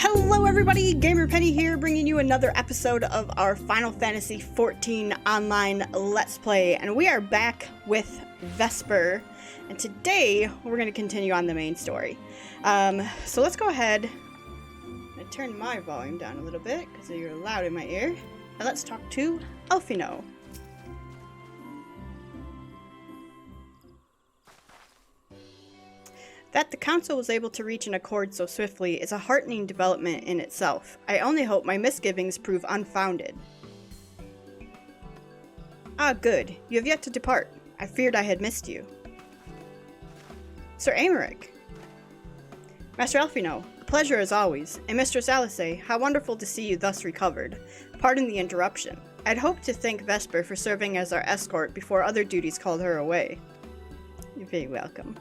Hello everybody, GamerPenny here, bringing you another episode of our Final Fantasy XIV Online Let's Play, and we are back with Vesper, and today we're going to continue on the main story. So let's go ahead and turn my volume down a little bit, because you're loud in my ear, and let's talk to Elfino. That the Council was able to reach an accord so swiftly is a heartening development in itself. I only hope my misgivings prove unfounded. Ah, good. You have yet to depart. I feared I had missed you. Sir Aymeric. Master Elfino, a pleasure as always. And Mistress Alice, how wonderful to see you thus recovered. Pardon the interruption. I'd hoped to thank Vesper for serving as our escort before other duties called her away. You're very welcome.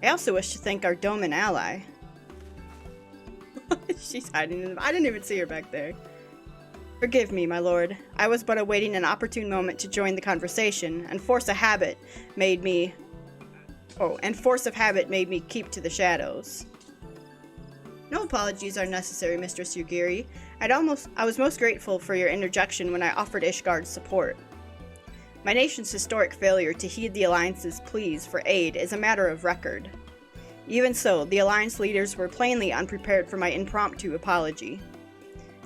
I also wish to thank our Doman ally. She's hiding. I didn't even see her back there. Forgive me, my lord. I was but awaiting an opportune moment to join the conversation, and force of habit made me keep to the shadows. No apologies are necessary, Mistress Yugiri. I was most grateful for your interjection when I offered Ishgard's support. My nation's historic failure to heed the Alliance's pleas for aid is a matter of record. Even so, the Alliance leaders were plainly unprepared for my impromptu apology.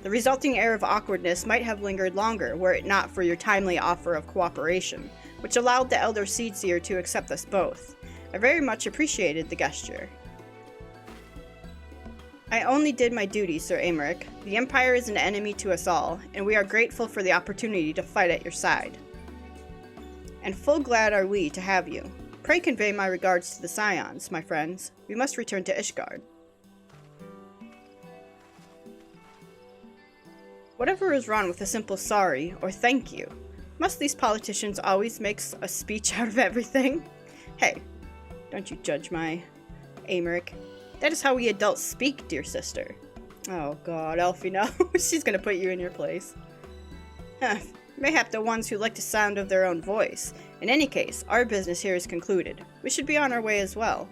The resulting air of awkwardness might have lingered longer were it not for your timely offer of cooperation, which allowed the Elder Seedseer to accept us both. I very much appreciated the gesture. I only did my duty, Sir Aymeric. The Empire is an enemy to us all, and we are grateful for the opportunity to fight at your side. And full glad are we to have you. Pray convey my regards to the Scions, my friends. We must return to Ishgard. Whatever is wrong with a simple sorry or thank you? Must these politicians always make a speech out of everything? Hey, don't you judge my Aymeric. That is how we adults speak, dear sister. Oh god, Elfino. She's gonna put you in your place. Mayhap the ones who like the sound of their own voice. In any case, our business here is concluded. We should be on our way as well.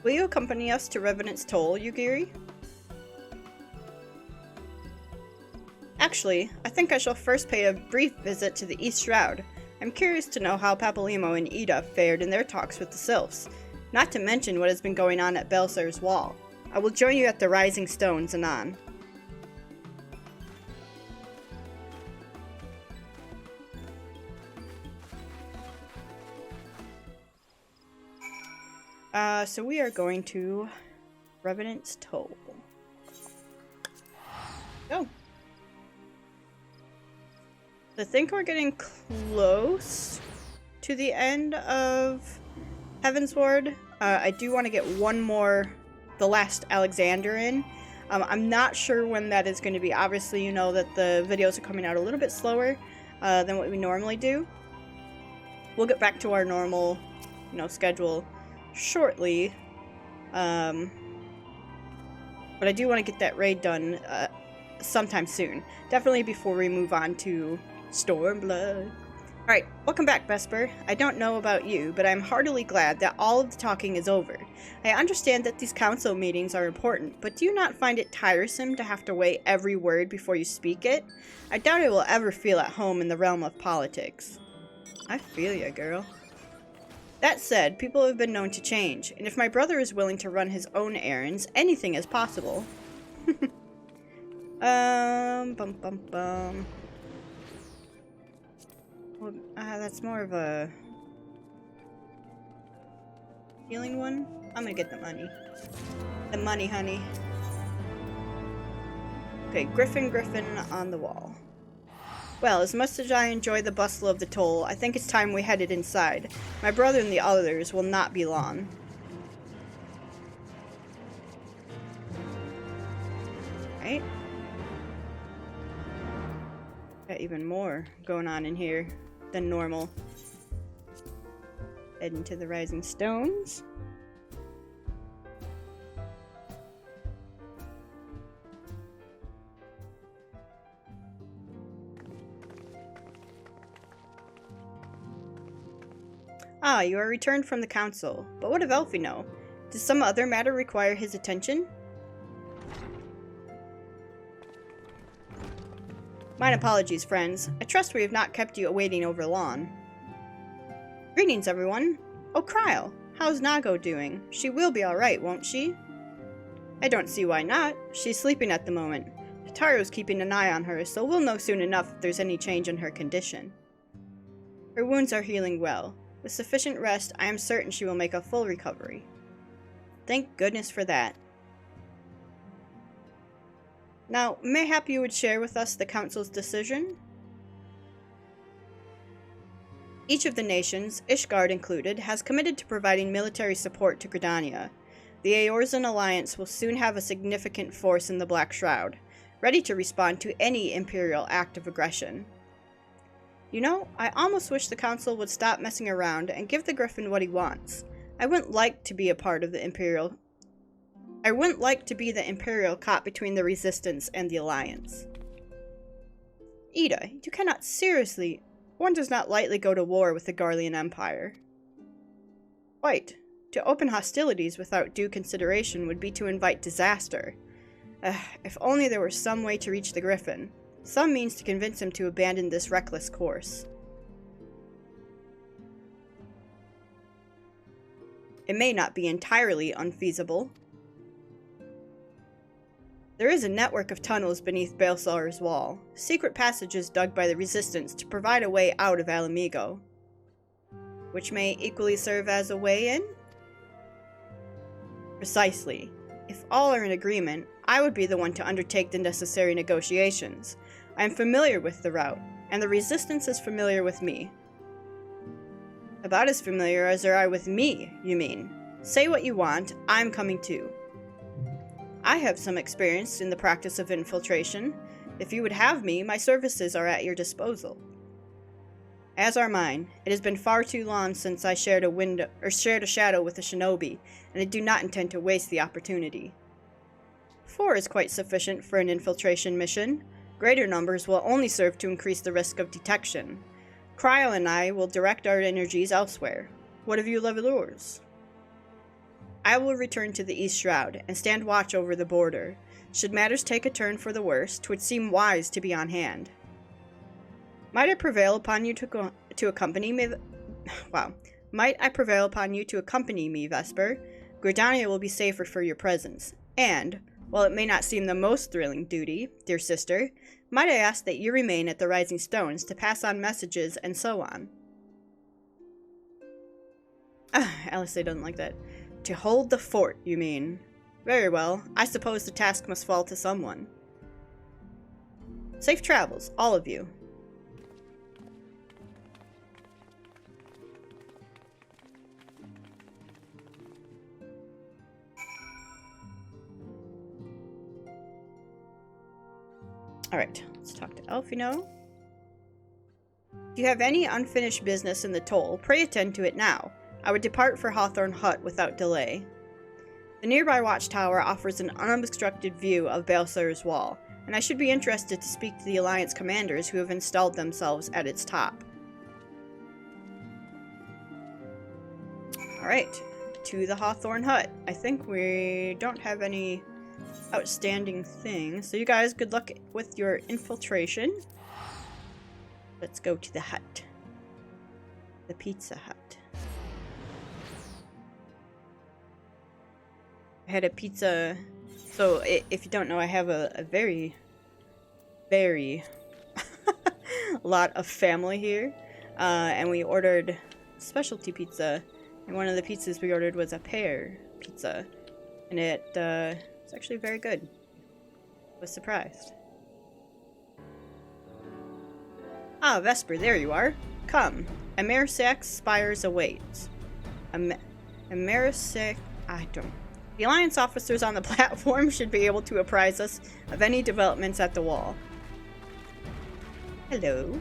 Will you accompany us to Revenant's Toll, Yugiri? Actually, I think I shall first pay a brief visit to the East Shroud. I'm curious to know how Papalymo and Ida fared in their talks with the Sylphs, not to mention what has been going on at Baelsar's wall. I will join you at the Rising Stones anon. So we are going to Revenant's Toll. Go. I think we're getting close to the end of Heavensward. I do want to get one more, the last Alexander in. I'm not sure when that is going to be. Obviously, you know that the videos are coming out a little bit slower than what we normally do. We'll get back to our normal, schedule shortly, but I do want to get that raid done sometime soon. Definitely before we move on to Stormblood. Alright, welcome back, Vesper. I don't know about you, but I'm heartily glad that all of the talking is over. I understand that these council meetings are important, but do you not find it tiresome to have to weigh every word before you speak it? I doubt I will ever feel at home in the realm of politics. I feel ya, girl. That said, people have been known to change, and if my brother is willing to run his own errands, anything is possible. Well, that's more of a healing one. I'm gonna get the money. The money, honey. Okay, Griffin on the wall. Well, as much as I enjoy the bustle of the toll, I think it's time we headed inside. My brother and the others will not be long. Right? Got even more going on in here than normal. Heading to the Rising Stones. Ah, you are returned from the council. But what of Elfino? Does some other matter require his attention? Mine apologies, friends. I trust we have not kept you waiting over long. Greetings, everyone. Oh, Kryle, how's Nago doing? She will be alright, won't she? I don't see why not. She's sleeping at the moment. Tataro's keeping an eye on her, so we'll know soon enough if there's any change in her condition. Her wounds are healing well. With sufficient rest, I am certain she will make a full recovery. Thank goodness for that. Now, mayhap you would share with us the Council's decision? Each of the nations, Ishgard included, has committed to providing military support to Gridania. The Eorzan Alliance will soon have a significant force in the Black Shroud, ready to respond to any Imperial act of aggression. You know, I almost wish the Council would stop messing around and give the Griffin what he wants. I wouldn't like to be the Imperial caught between the Resistance and the Alliance. Ida, you cannot seriously... One does not lightly go to war with the Garlean Empire. Quite. To open hostilities without due consideration would be to invite disaster. If only there were some way to reach the Griffin. Some means to convince him to abandon this reckless course. It may not be entirely unfeasible. There is a network of tunnels beneath Baelsar's wall, secret passages dug by the Resistance to provide a way out of Alamigo, which may equally serve as a way in? Precisely. If all are in agreement, I would be the one to undertake the necessary negotiations. I am familiar with the route, and the Resistance is familiar with me. About as familiar as they are with me, you mean. Say what you want, I'm coming too. I have some experience in the practice of infiltration. If you would have me, my services are at your disposal. As are mine. It has been far too long since I shared a shadow with a shinobi, and I do not intend to waste the opportunity. 4 is quite sufficient for an infiltration mission. Greater numbers will only serve to increase the risk of detection. Kryle and I will direct our energies elsewhere. What of you levelers? I will return to the East Shroud and stand watch over the border. Should matters take a turn for the worse, 'twould seem wise to be on hand. Might I prevail upon you to accompany me? Might I prevail upon you to accompany me, Vesper? Gridania will be safer for your presence. And, while it may not seem the most thrilling duty, dear sister, might I ask that you remain at the Rising Stones to pass on messages and so on? Alice doesn't like that. To hold the fort, you mean? Very well. I suppose the task must fall to someone. Safe travels, all of you. Alright, let's talk to Elfino. If you have any unfinished business in the toll, pray attend to it now. I would depart for Hawthorne Hut without delay. The nearby watchtower offers an unobstructed view of Baelsar's wall, and I should be interested to speak to the Alliance commanders who have installed themselves at its top. Alright, to the Hawthorne Hut. I think we don't have any outstanding things, so you guys, good luck with your infiltration. Let's go to the hut. The Pizza Hut. I had a pizza, so if you don't know, I have a very, very lot of family here, and we ordered specialty pizza, and one of the pizzas we ordered was a pear pizza, and it's actually very good. I was surprised. Ah, Vesper, there you are. Come, Amerisac's spires awaits. Amerisac... I don't... The Alliance officers on the platform should be able to apprise us of any developments at the wall. Hello.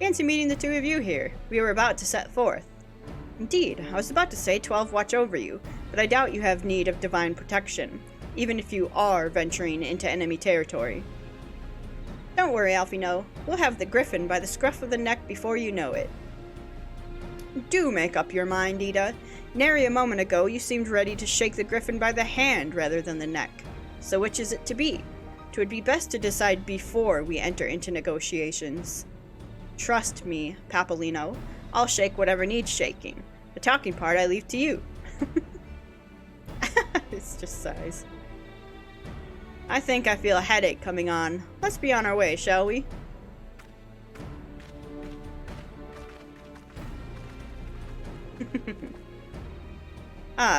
Fancy meeting the two of you here. We were about to set forth. Indeed, I was about to say 12 watch over you, but I doubt you have need of divine protection, even if you are venturing into enemy territory. Don't worry, Alfino. We'll have the Griffin by the scruff of the neck before you know it. Do make up your mind, Ida. Nary a moment ago you seemed ready to shake the Griffin by the hand rather than the neck. So which is it to be? 'Twould be best to decide before we enter into negotiations. Trust me, Papalymo. I'll shake whatever needs shaking. The talking part I leave to you. It's just sighs. I think I feel a headache coming on. Let's be on our way, shall we?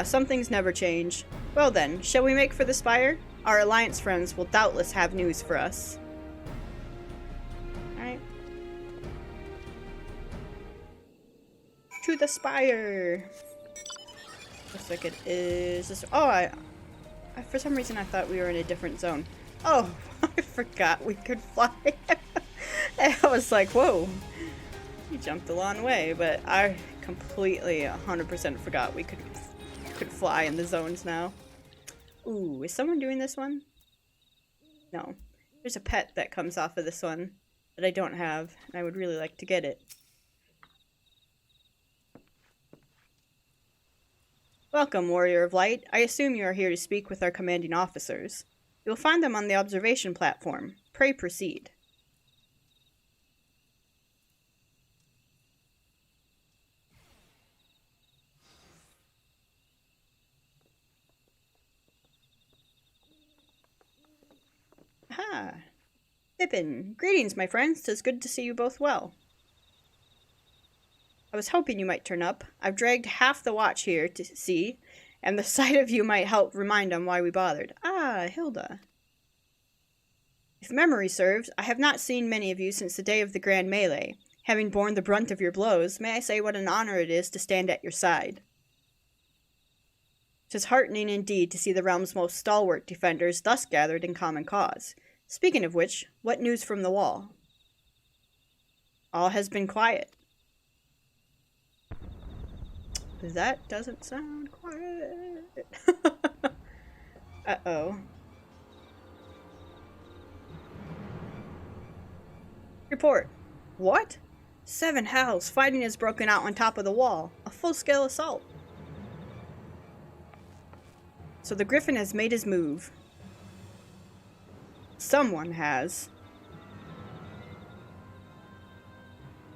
Some things never change. Well then, shall we make for the spire? Our alliance friends will doubtless have news for us. Alright. To the spire! Looks like it is this. Oh, I for some reason I thought we were in a different zone. Oh, I forgot we could fly. I was like, whoa. You jumped a long way, but I completely 100% forgot we could fly in the zones now. Ooh, is someone doing this one? No. There's a pet that comes off of this one that I don't have, and I would really like to get it. Welcome, Warrior of Light. I assume you are here to speak with our commanding officers. You'll find them on the observation platform. Pray proceed. Aha! Pippin, greetings, my friends. 'Tis good to see you both well. I was hoping you might turn up. I've dragged half the watch here to see, and the sight of you might help remind them why we bothered. Ah, Hilda. If memory serves, I have not seen many of you since the day of the grand melee. Having borne the brunt of your blows, may I say what an honor it is to stand at your side. 'Tis heartening indeed to see the realm's most stalwart defenders thus gathered in common cause. Speaking of which, what news from the wall? All has been quiet. That doesn't sound quiet. Uh-oh. Report. What? 7 hells. Fighting has broken out on top of the wall. A full-scale assault. So the Griffin has made his move. Someone has.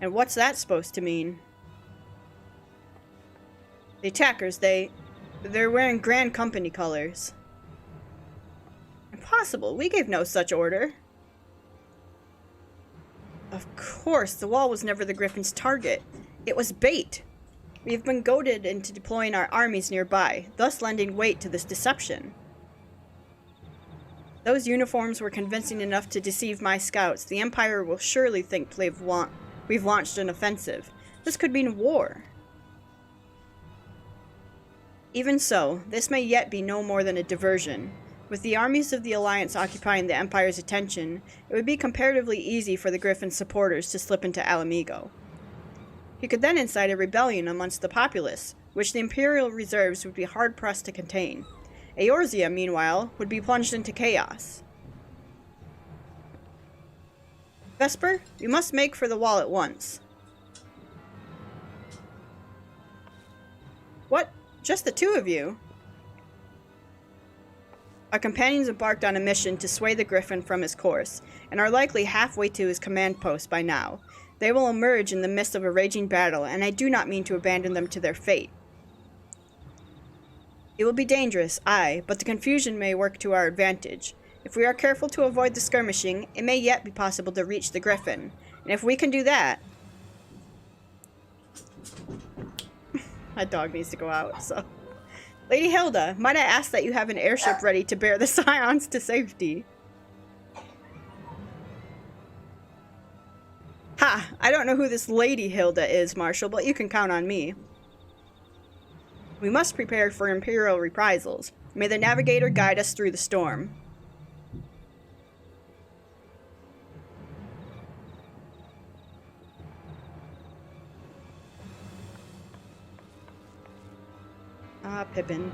And what's that supposed to mean? The attackers, they're wearing Grand Company colors. Impossible. We gave no such order. Of course, the wall was never the Griffin's target. It was bait. We have been goaded into deploying our armies nearby, thus lending weight to this deception. Those uniforms were convincing enough to deceive my scouts. The Empire will surely think we've launched an offensive. This could mean war. Even so, this may yet be no more than a diversion. With the armies of the Alliance occupying the Empire's attention, it would be comparatively easy for the Griffin's supporters to slip into Alamigo. He could then incite a rebellion amongst the populace, which the Imperial reserves would be hard-pressed to contain. Eorzea, meanwhile, would be plunged into chaos. Vesper, you must make for the wall at once. What? Just the two of you? Our companions embarked on a mission to sway the Griffin from his course, and are likely halfway to his command post by now. They will emerge in the midst of a raging battle, and I do not mean to abandon them to their fate. It will be dangerous, aye, but the confusion may work to our advantage. If we are careful to avoid the skirmishing, it may yet be possible to reach the Griffin, and if we can do that... That dog needs to go out, so... Lady Hilda, might I ask that you have an airship ready to bear the Scions to safety? Ha! I don't know who this Lady Hilda is, Marshal, but you can count on me. We must prepare for Imperial reprisals. May the Navigator guide us through the storm. Ah, Pippin.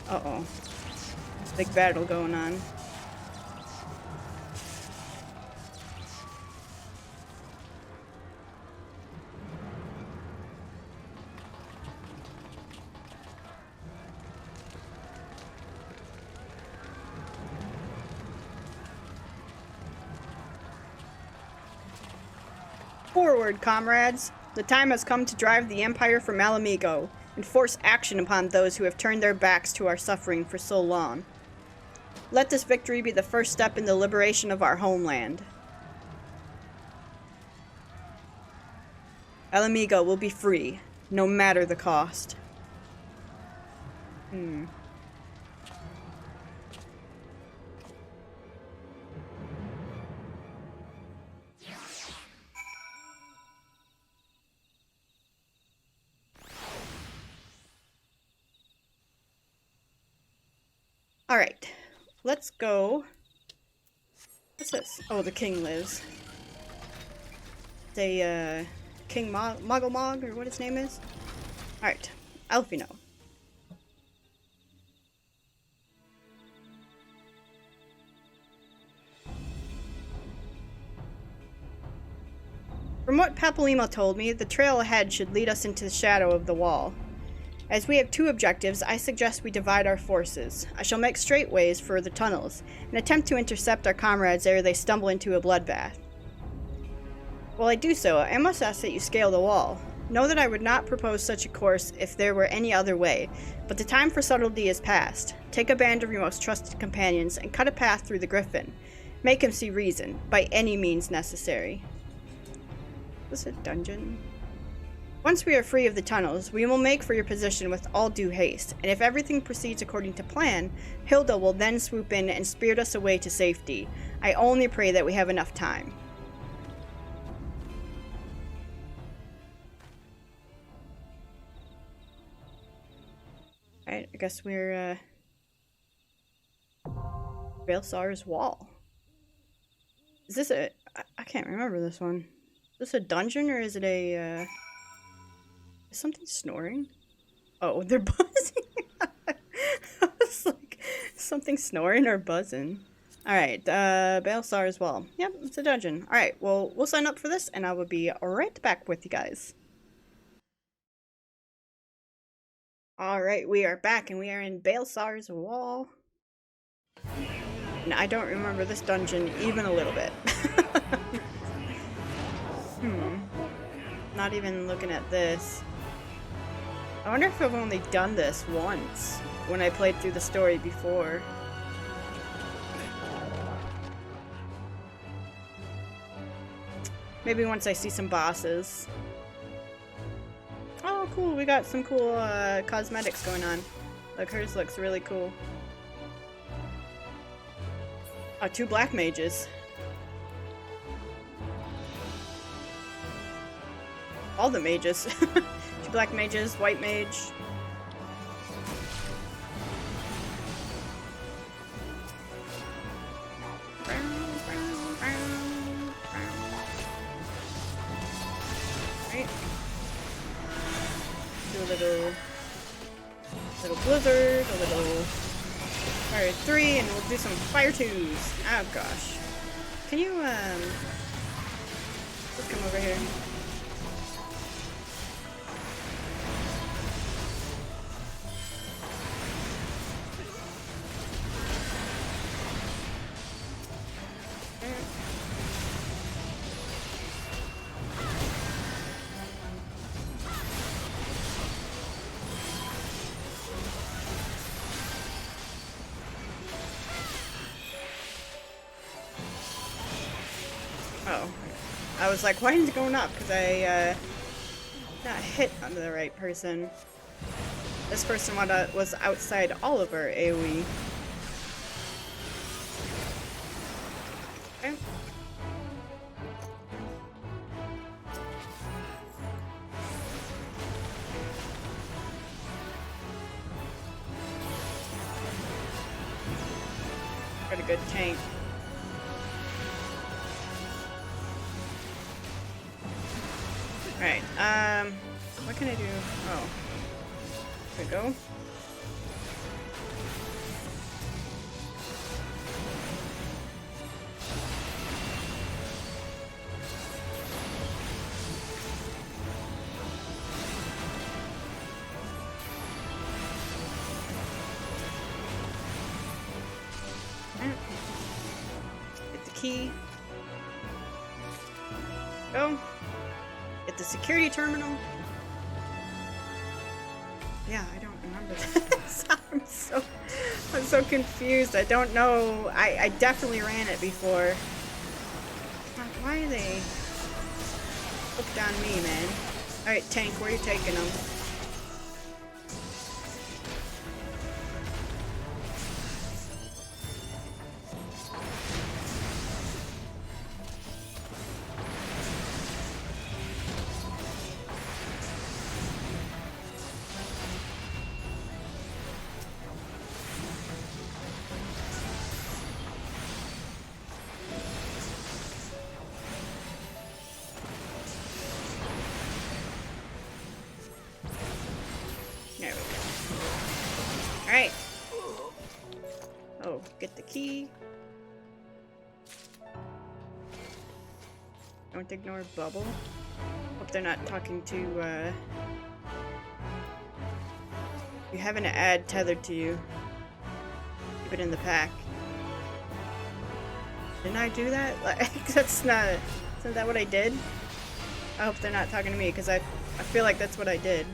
Uh-oh. There's a big battle going on. Forward, comrades! The time has come to drive the Empire from Alamigo and force action upon those who have turned their backs to our suffering for so long. Let this victory be the first step in the liberation of our homeland. Alamigo will be free, no matter the cost. Alright, let's go. What's this? Oh, the king lives. The, King Moggle, or what his name is? Alright, Alfino. From what Papalymo told me, the trail ahead should lead us into the shadow of the wall. As we have two objectives, I suggest we divide our forces. I shall make straight ways for the tunnels, and attempt to intercept our comrades ere they stumble into a bloodbath. While I do so, I must ask that you scale the wall. Know that I would not propose such a course if there were any other way, but the time for subtlety is past. Take a band of your most trusted companions and cut a path through the Griffin. Make him see reason, by any means necessary. Is this a dungeon? Once we are free of the tunnels, we will make for your position with all due haste, and if everything proceeds according to plan, Hilda will then swoop in and spirit us away to safety. I only pray that we have enough time. Alright, I guess we're, Baelsar's wall. Is this a... I can't remember this one. Is this a dungeon, or is it a, is something snoring? Oh, they're buzzing. I was like, something snoring or buzzing. Alright, Baelsar as well. Yep, it's a dungeon. Alright, well, we'll sign up for this, and I will be right back with you guys. Alright, we are back, and we are in Baelsar's wall. And I don't remember this dungeon even a little bit. Not even looking at this. I wonder if I've only done this once when I played through the story before. Maybe once I see some bosses. Oh, cool. We got some cool cosmetics going on. Look, hers looks really cool. Oh, 2 black mages. All the mages. 2 black mages, white mage. Right. Do a little blizzard, a little fire 3, and we'll do some fire 2s. Oh gosh. Can you just come over here? Oh, I was like, why is it going up? Because I got hit on the right person. This person was outside all of our AoE. Okay. Got a good tank. Alright, what can I do? Oh. There we go. Get the key. Go. security terminal? Yeah, I don't remember that. I'm so confused. I don't know. I definitely ran it before. Why are they hooked on me, man? Alright, tank, where are you taking them? There we go. Alright. Oh, get the key. Don't ignore bubble. Hope they're not talking to, you have an ad tethered to you. Keep it in the pack. Didn't I do that? Like, isn't that what I did? I hope they're not talking to me, because I feel like that's what I did.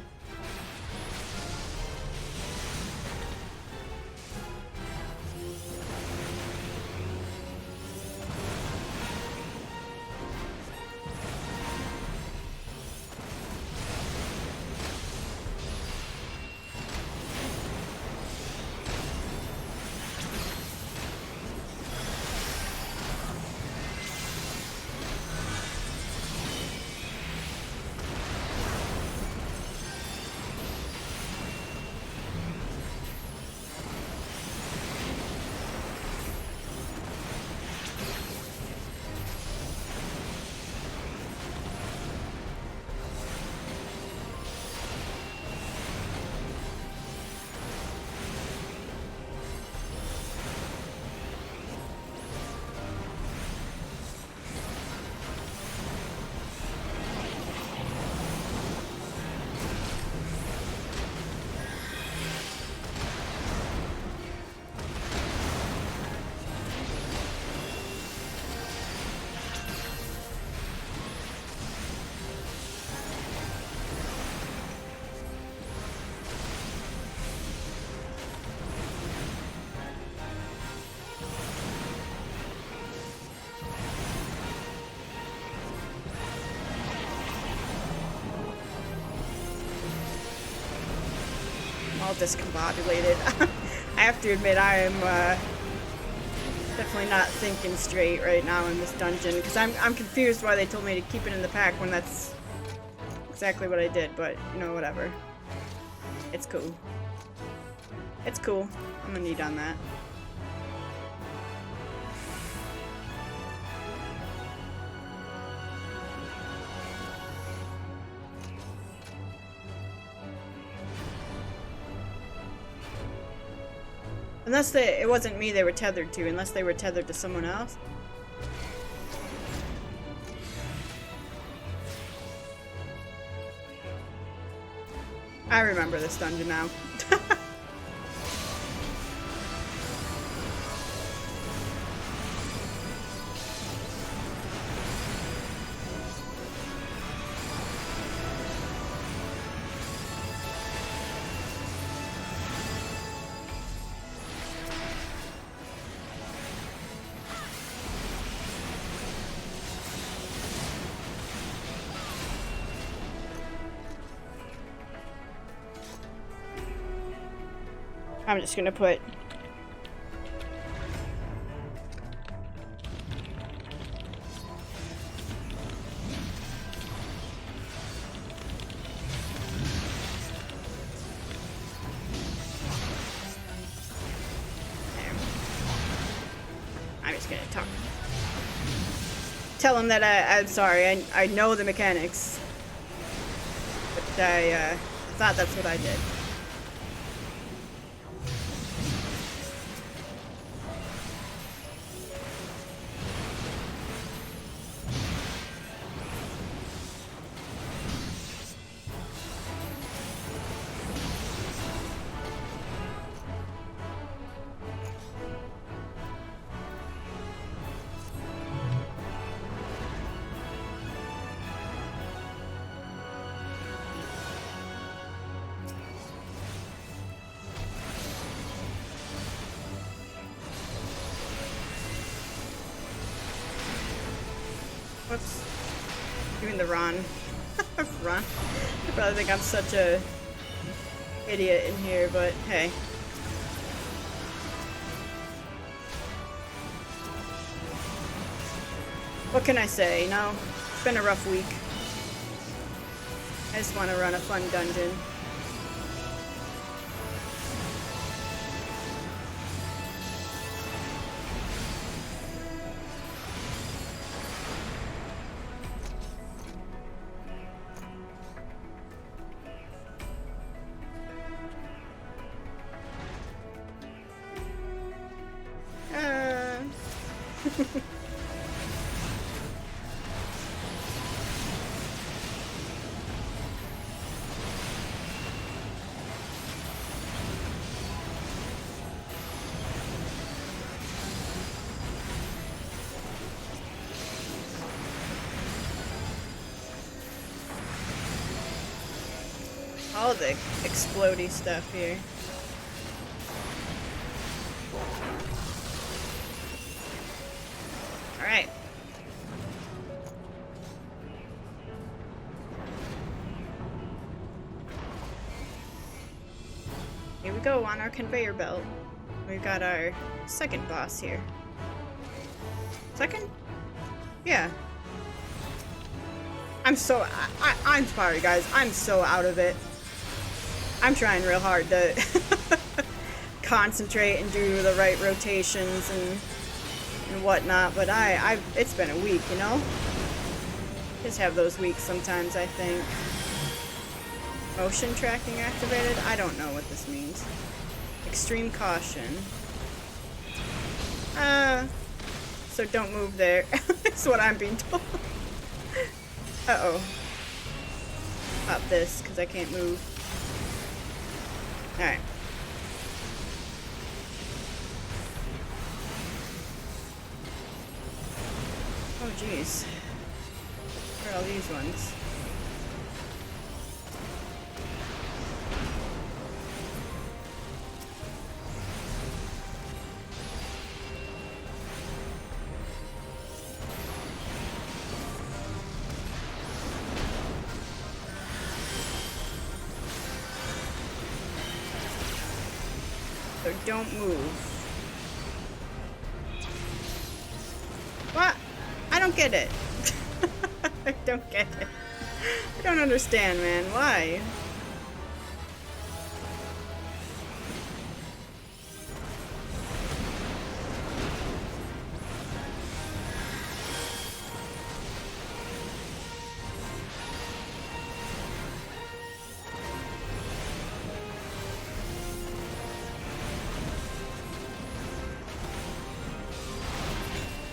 All discombobulated. I have to admit, I am definitely not thinking straight right now in this dungeon, because I'm confused why they told me to keep it in the pack when that's exactly what I did, but, you know, whatever. It's cool. It's cool. I'm gonna need on that. Unless it wasn't me they were tethered to, unless they were tethered to someone else. I remember this dungeon now. I'm just gonna put I'm just gonna talk. Tell him that I'm sorry. I know the mechanics, but I thought that's what I did. trying to run. Run. I probably think I'm such a idiot in here, but hey. What can I say, you know? It's been a rough week. I just want to run a fun dungeon. All the explodey stuff here. Alright. Here we go on our conveyor belt. We've got our second boss here. Second? Yeah. I'm sorry guys, I'm so out of it. I'm trying real hard to concentrate and do the right rotations and whatnot, but it's been a week, you know? Just have those weeks sometimes, I think. Motion tracking activated? I don't know what this means. Extreme caution. So don't move there. That's what I'm being told. Uh-oh. Pop this, because I can't move. Alright. Oh, jeez. Where are all these ones? So don't move. What? I don't get it. I don't get it. I don't understand, man. Why?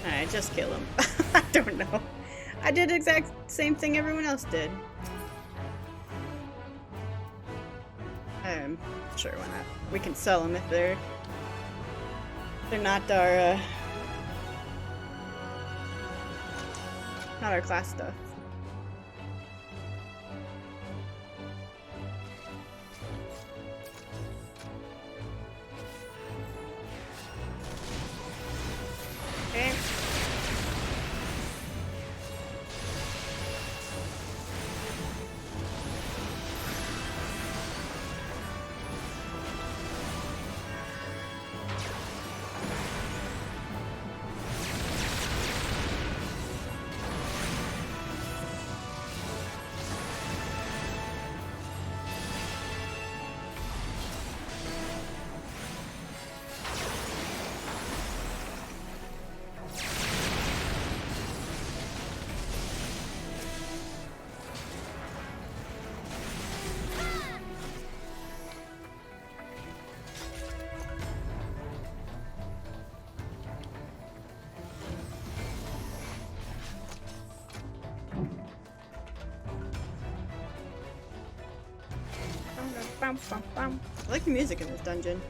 Alright, just kill him. I don't know. I did the exact same thing everyone else did. Sure, why not? We can sell them if they're not our class stuff. Okay. I like the music in this dungeon.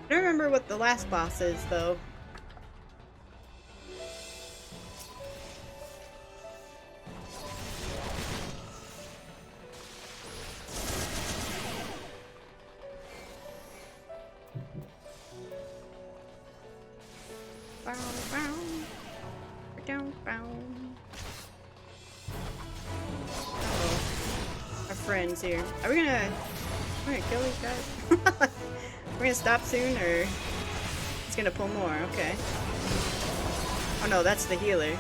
I don't remember what the last boss is, though. friends here. Are we gonna kill these guys? We're gonna stop soon, or it's gonna pull more? Okay. Oh no, that's the healer.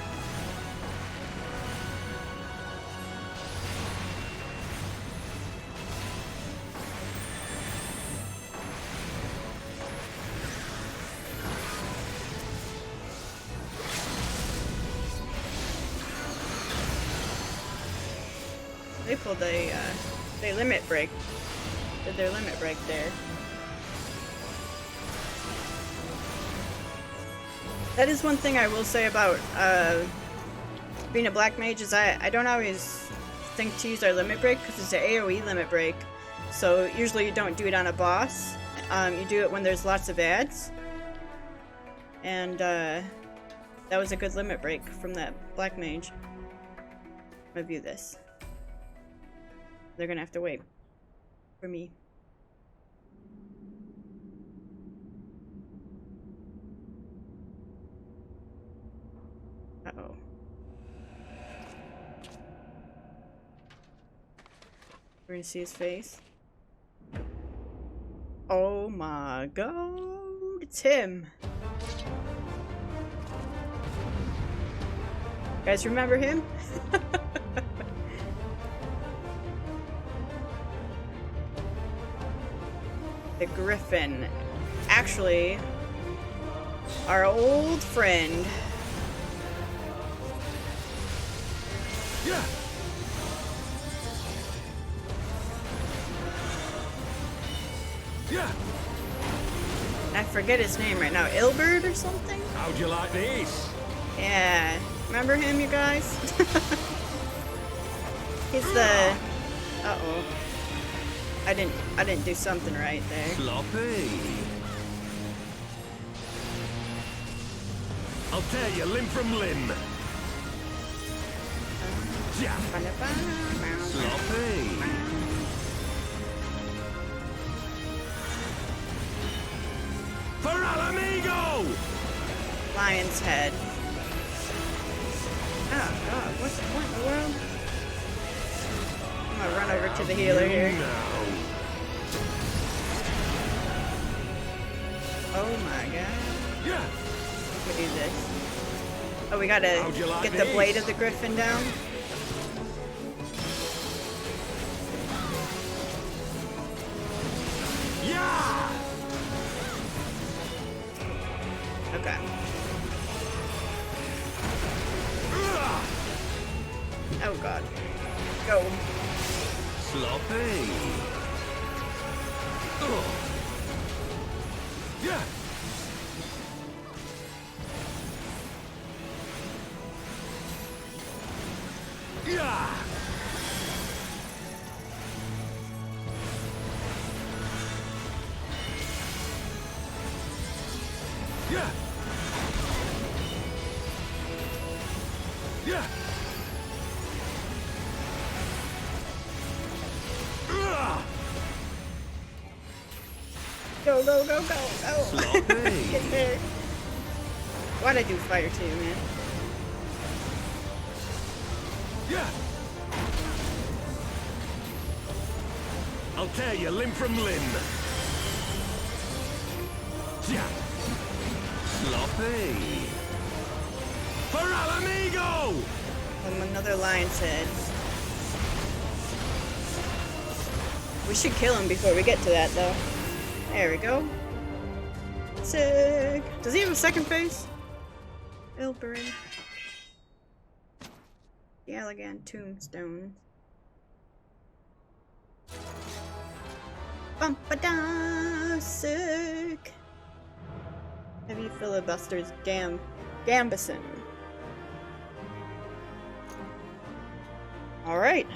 They pulled a they limit break. Did their limit break there. That is one thing I will say about being a black mage is I don't always think to use our limit break because it's an AoE limit break. So usually you don't do it on a boss. You do it when there's lots of ads. And that was a good limit break from that black mage. Review this. They're gonna have to wait for me. Uh-oh. We're gonna see his face. Oh my god, it's him. Guys, remember him? The Griffin. Actually, our old friend. Yeah. Yeah. I forget his name right now. Ilbert or something? How'd you like this? Yeah. Remember him, you guys? He's the... Uh-oh. I didn't do something right there. Sloppy. I'll tear you limb from limb. Yeah. Sloppy. For Alamigo! Lion's head. Oh god, what in the world? I'm gonna run over to the healer here. Oh my god. Yeah. We do this. Oh, we gotta get the blade of the Griffin down. Yeah. Okay. Oh god. Go. Sloppy. Yeah. Yeah. Yeah. Yeah. Go, go, go, go, go. Sloppy. Get there. Why'd I do fire too, man? Yeah. I'll tear you limb from limb. Yeah. Sloppy. For Alamigo! Another lion's head. We should kill him before we get to that, though. There we go. Sick. Does he have a second face? Ilbern. The Elegant Tombstone. Bumpada! Sick. Heavy filibusters Gambison. Alright.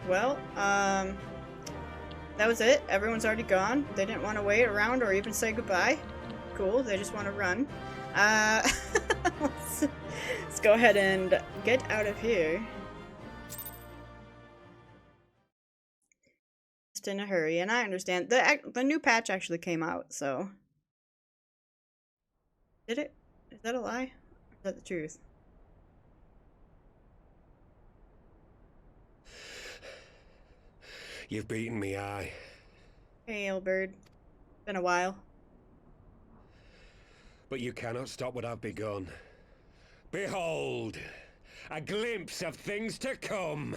Well, that was it. Everyone's already gone. They didn't want to wait around or even say goodbye. Cool, they just want to run. Let's go ahead and get out of here. Just in a hurry, and I understand. The new patch actually came out, so... Did it? Is that a lie? Or is that the truth? You've beaten me, aye. Hey, Ilberd. Been a while. But you cannot stop what I've begun. Behold! A glimpse of things to come!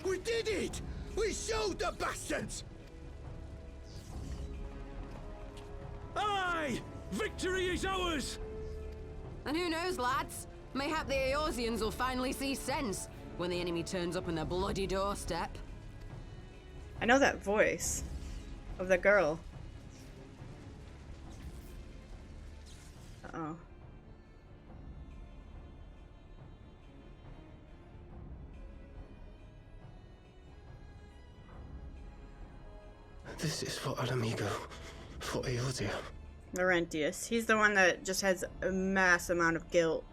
We did it! We showed the bastards! Aye! Victory is ours! And who knows, lads? Mayhap the Eorzeans will finally see sense when the enemy turns up on their bloody doorstep. I know that voice of the girl. Uh-oh. This is for Alamigo, for Eorzea. Laurentius. He's the one that just has a mass amount of guilt.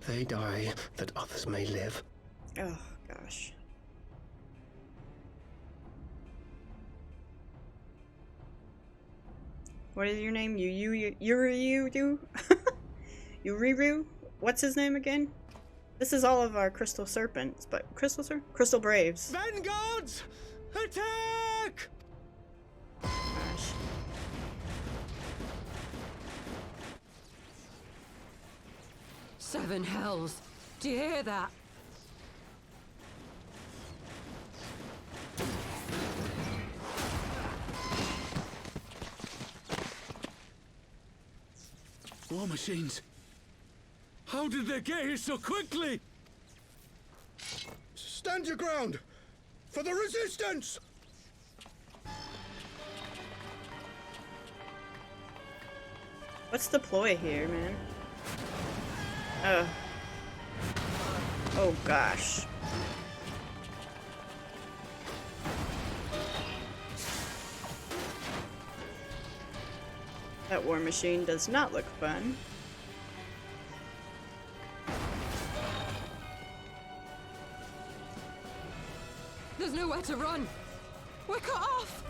They die that others may live. Oh, gosh. What is your name? Yuriru? What's his name again? This is all of our Crystal Serpents, but Crystal Braves. Vanguards! Attack! Gosh. Seven hells. Do you hear that? War machines. How did they get here so quickly? Stand your ground! For the resistance! What's the ploy here, man? Oh gosh. That war machine does not look fun. There's nowhere to run. We're cut off.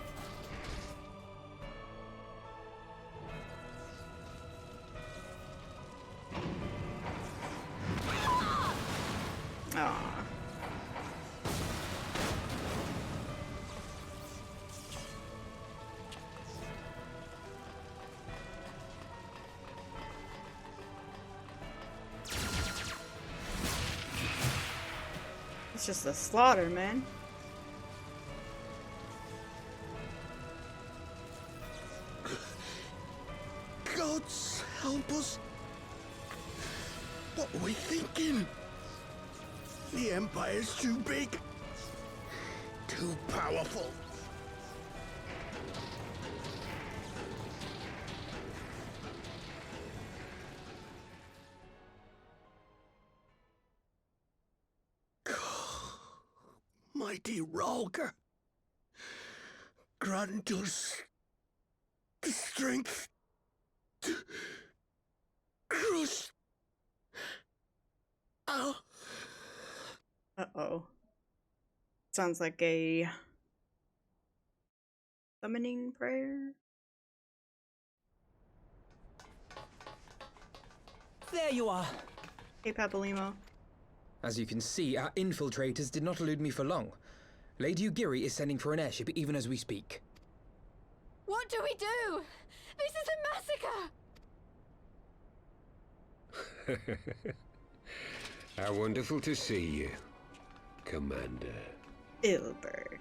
Aww. It's just a slaughter, man. Gods help us! What were we thinking? The Empire's too big. Too powerful. Mighty Rolger, grant us the strength to crush. Oh. Uh-oh. Sounds like a summoning prayer. There you are. Hey, Papalymo. As you can see, our infiltrators did not elude me for long. Lady Ugiri is sending for an airship even as we speak. What do we do? This is a massacre! How wonderful to see you, Commander. Ilberd.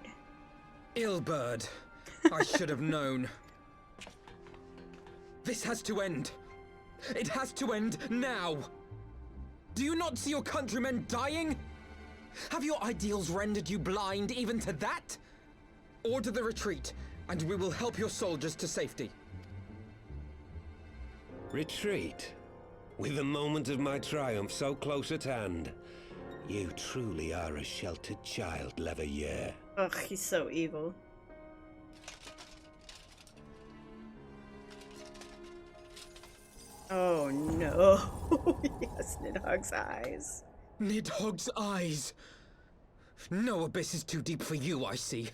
Ilberd. I should have known. This has to end. It has to end now. Do you not see your countrymen dying? Have your ideals rendered you blind even to that? Order the retreat, and we will help your soldiers to safety. Retreat? With the moment of my triumph so close at hand? You truly are a sheltered child, Leverrier. Ugh, he's so evil. Oh no. Yes, Nidhogg's eyes. Nidhogg's eyes. No abyss is too deep for you, I see.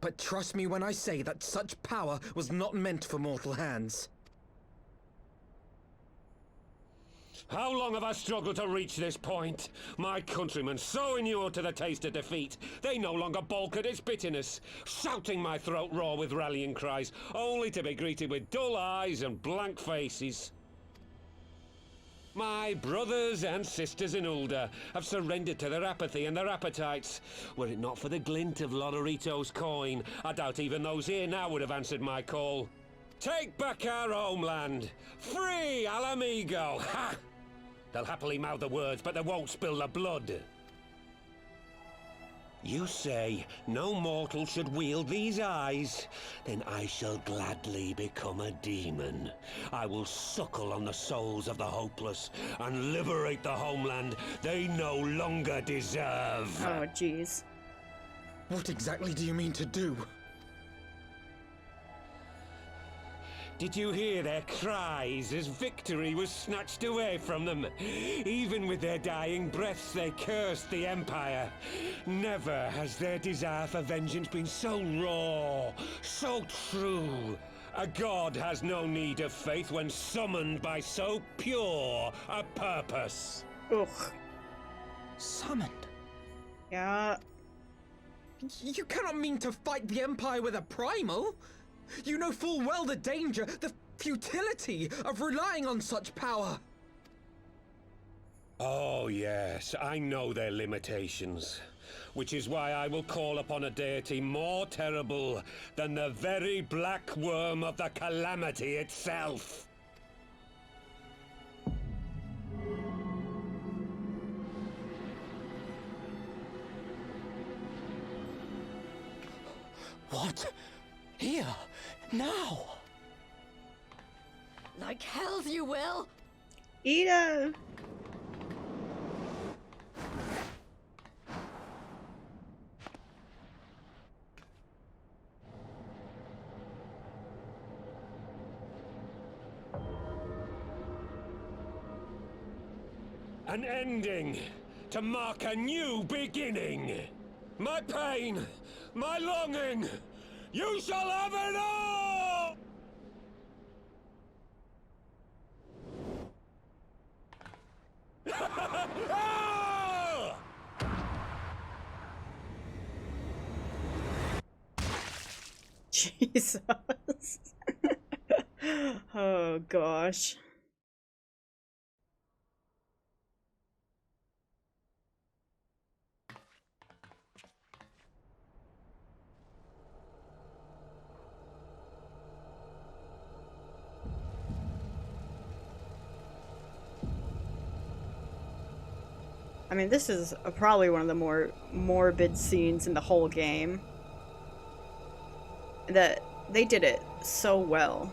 But trust me when I say that such power was not meant for mortal hands. How long have I struggled to reach this point? My countrymen, so inured to the taste of defeat, they no longer balk at its bitterness, shouting my throat raw with rallying cries, only to be greeted with dull eyes and blank faces. My brothers and sisters in Ulda have surrendered to their apathy and their appetites. Were it not for the glint of Lodorito's coin, I doubt even those here now would have answered my call. Take back our homeland! Free al amigo! Ha! They'll happily mouth the words, but they won't spill the blood. You say no mortal should wield these eyes? Then I shall gladly become a demon. I will suckle on the souls of the hopeless and liberate the homeland they no longer deserve. Oh, jeez. What exactly do you mean to do? Did you hear their cries as victory was snatched away from them? Even with their dying breaths, they cursed the Empire. Never has their desire for vengeance been so raw, so true. A god has no need of faith when summoned by so pure a purpose. Ugh. Summoned? Yeah. You cannot mean to fight the Empire with a primal! You know full well the danger, the futility of relying on such power! Oh yes, I know their limitations. Which is why I will call upon a deity more terrible than the very black worm of the calamity itself. What? Here? Now? Like hells you will! Ida! An ending to mark a new beginning. My pain, my longing, you shall have it all! Ah! Jesus. Oh gosh. I mean, this is probably one of the more morbid scenes in the whole game. That they did it so well.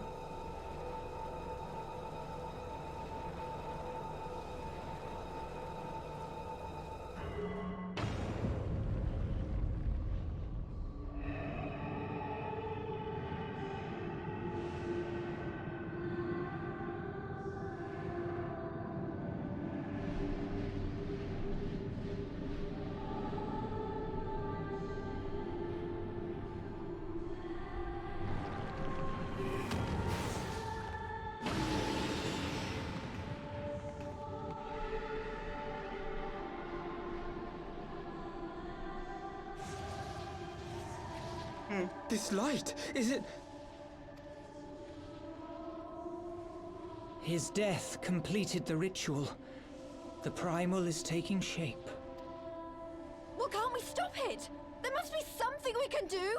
This light, is it... His death completed the ritual. The primal is taking shape. Well, can't we stop it? There must be something we can do!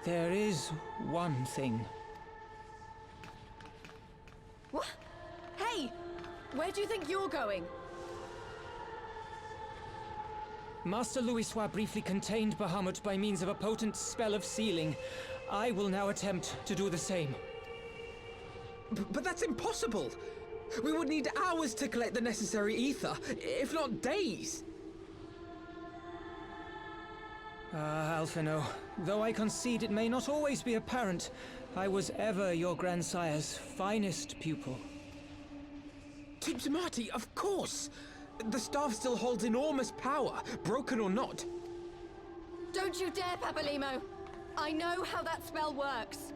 There is one thing. What? Hey! Where do you think you're going? Master Louisoix briefly contained Bahamut by means of a potent spell of sealing. I will now attempt to do the same. But that's impossible! We would need hours to collect the necessary ether, if not days! Ah, Alphino, though I concede it may not always be apparent, I was ever your grandsire's finest pupil. Tibbs Marty, of course! The staff still holds enormous power, broken or not. Don't you dare, Papalymo! I know how that spell works.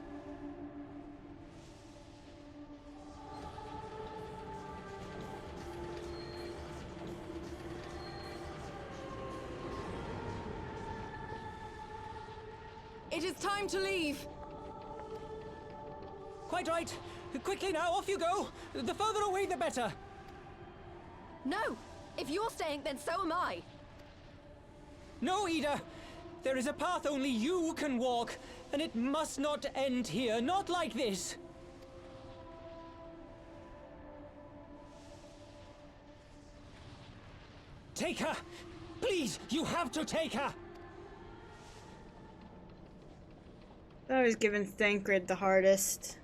It is time to leave. Quite right. Quickly now, off you go. The further away, the better. No! If you're staying, then so am I. No, Ida. There is a path only you can walk, and it must not end here. Not like this. Take her! Please, you have to take her! I was giving Thancred the hardest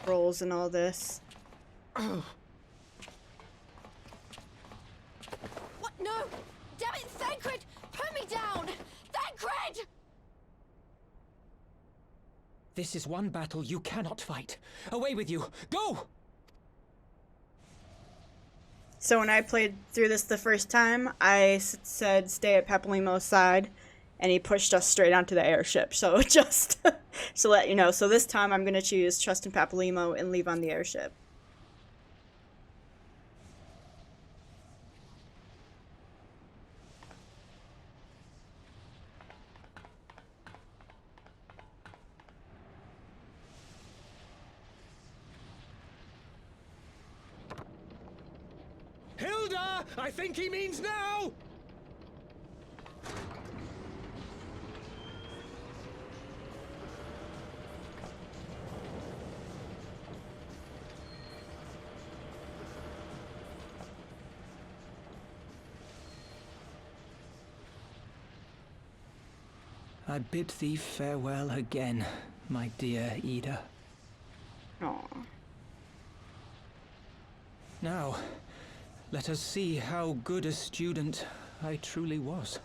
roles in all this. What? No! Damn it, Thancred! Put me down! Thancred! This is one battle you cannot fight. Away with you! Go! So when I played through this the first time, I said stay at Papalymo's side, and he pushed us straight onto the airship. So just to let you know. So this time I'm going to choose trust in Papalymo and leave on the airship. Hilda! I think he means now! I bid thee farewell again, my dear Ida. Aww. Now, let us see how good a student I truly was.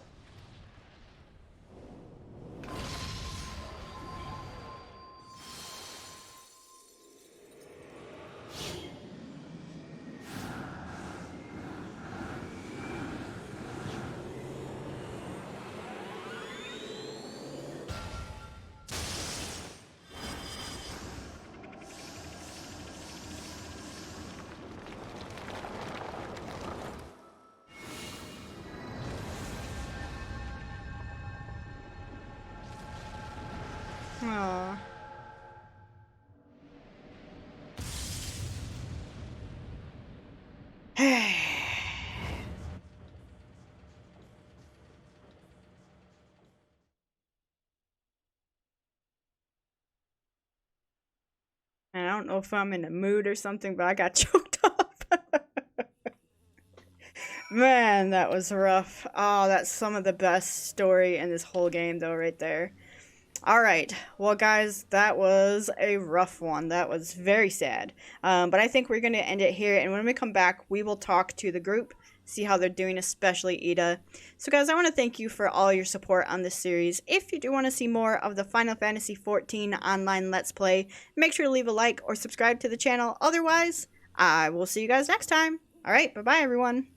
Aww. I don't know if I'm in a mood or something, but I got choked up. Man, that was rough. Oh, that's some of the best story in this whole game, though, right there. Alright, well guys, that was a rough one. That was very sad. But I think we're going to end it here, and when we come back, we will talk to the group, see how they're doing, especially Ida. So guys, I want to thank you for all your support on this series. If you do want to see more of the Final Fantasy XIV online Let's Play, make sure to leave a like or subscribe to the channel. Otherwise, I will see you guys next time. Alright, bye-bye everyone.